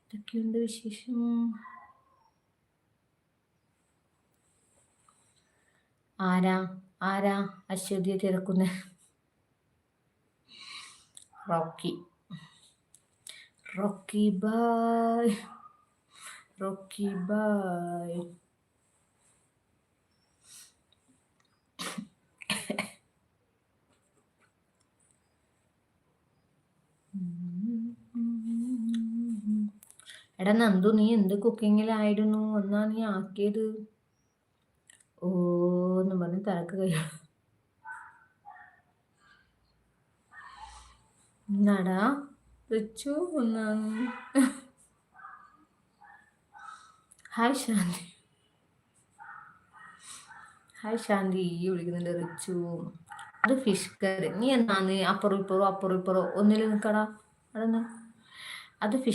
ഇതൊക്കെയുണ്ട് വിശേഷം. ആരാ ആരാ അശ്വതിയെ തിരക്കുന്നേ? Rocky Rocky bhai, Rocky bhai. എടാ നന്ദു, നീ എന്ത് കുക്കിങ്ങിലായിരുന്നു? എന്നാ നീ ആക്കിയത്? ഓന്ന് പറഞ്ഞ് തലക്ക് കഴിയും. എന്നാടാ റിച്ചു ഒന്നാണ്. ഹായ് ശാന്തി, ഹായ് ശാന്തി വിളിക്കുന്നുണ്ട് റിച്ചു. അത് ഫിഷ് കറി. നീ എന്നാന്ന് അപ്പുറം ഇപ്പുറം ഒന്നിൽ നിൽക്കടാ. അതൊന്ന് അത് ഫിഷ്